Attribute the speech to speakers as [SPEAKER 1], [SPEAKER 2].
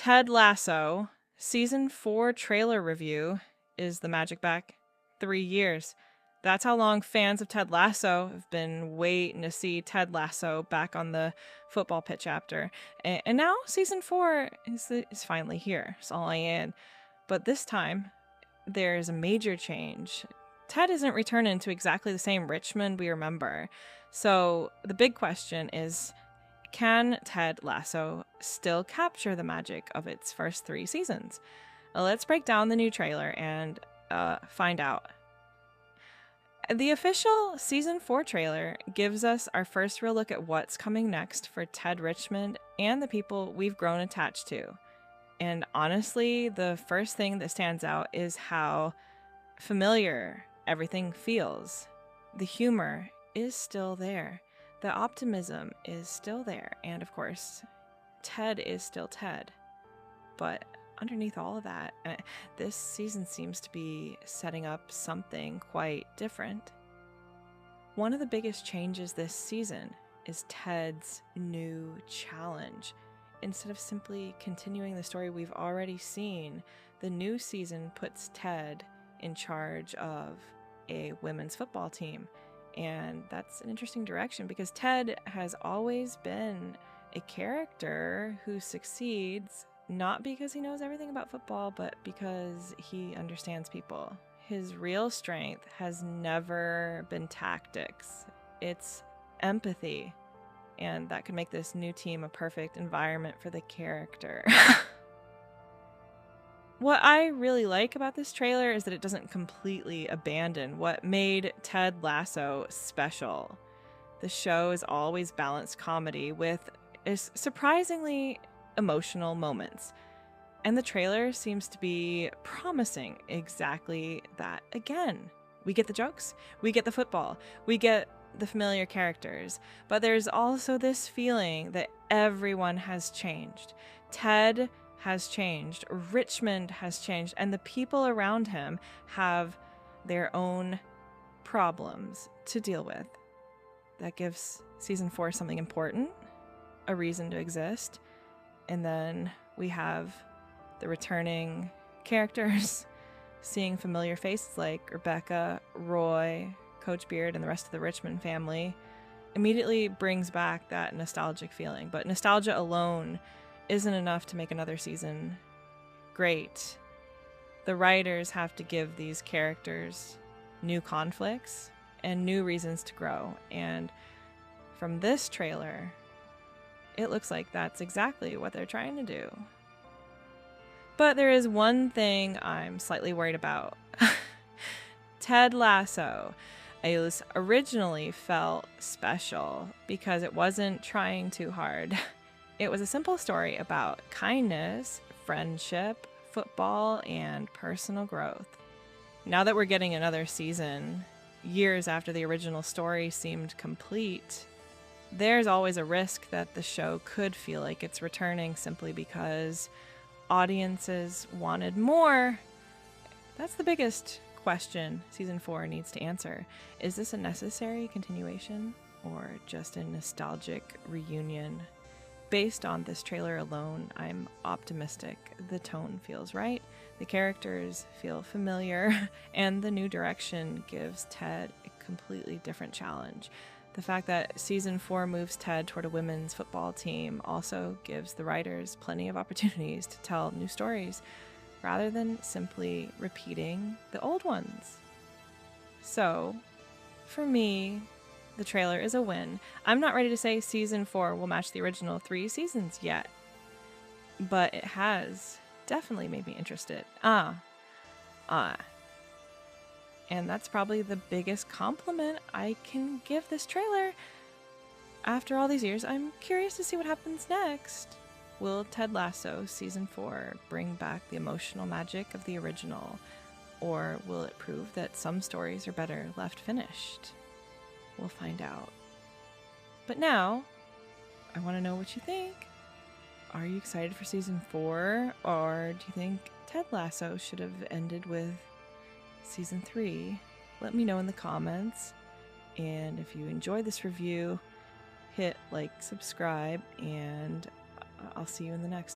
[SPEAKER 1] Ted Lasso season 4 trailer review. Is the magic back? 3 years. That's how long fans of Ted Lasso have been waiting to see Ted Lasso back on the football pitch after. And now season 4 is finally here. It's all in. But this time, there is a major change. Ted isn't returning to exactly the same Richmond we remember. So the big question is, can Ted Lasso still capture the magic of its first 3 seasons? Let's break down the new trailer and find out. The official season 4 trailer gives us our first real look at what's coming next for Ted Richmond and the people we've grown attached to. And honestly, the first thing that stands out is how familiar everything feels. The humor is still there. The optimism is still there. And of course, Ted is still Ted. But underneath all of that, this season seems to be setting up something quite different. One of the biggest changes this season is Ted's new challenge. Instead of simply continuing the story we've already seen, the new season puts Ted in charge of a women's football team. And that's an interesting direction because Ted has always been a character who succeeds not because he knows everything about football, but because he understands people. His real strength has never been tactics. It's empathy. And that could make this new team a perfect environment for the character. What I really like about this trailer is that it doesn't completely abandon what made Ted Lasso special. The show is always balanced comedy with surprisingly emotional moments. And the trailer seems to be promising exactly that again. We get the jokes, we get the football, we get the familiar characters, but there's also this feeling that everyone has changed. Ted has changed, Richmond has changed, and the people around him have their own problems to deal with. That gives season 4 something important, a reason to exist, and then we have the returning characters, seeing familiar faces like Rebecca, Roy, Coach Beard, and the rest of the Richmond family immediately brings back that nostalgic feeling. But nostalgia alone isn't enough to make another season great. The writers have to give these characters new conflicts and new reasons to grow. And from this trailer, it looks like that's exactly what they're trying to do. But there is one thing I'm slightly worried about. Ted Lasso. It originally felt special because it wasn't trying too hard. It was a simple story about kindness, friendship, football, and personal growth. Now that we're getting another season, years after the original story seemed complete, there's always a risk that the show could feel like it's returning simply because audiences wanted more. That's the biggest question season 4 needs to answer. Is this a necessary continuation or just a nostalgic reunion? Based on this trailer alone, I'm optimistic. The tone feels right, the characters feel familiar, and the new direction gives Ted a completely different challenge. The fact that season 4 moves Ted toward a women's football team also gives the writers plenty of opportunities to tell new stories rather than simply repeating the old ones. So, for me, the trailer is a win. I'm not ready to say season 4 will match the original 3 seasons yet, but it has definitely made me interested. And that's probably the biggest compliment I can give this trailer. After all these years, I'm curious to see what happens next. Will Ted Lasso season 4 bring back the emotional magic of the original, or will it prove that some stories are better left finished? We'll find out. But now, I want to know what you think. Are you excited for season 4, or do you think Ted Lasso should have ended with season 3? Let me know in the comments. And if you enjoyed this review, hit like, subscribe, and I'll see you in the next.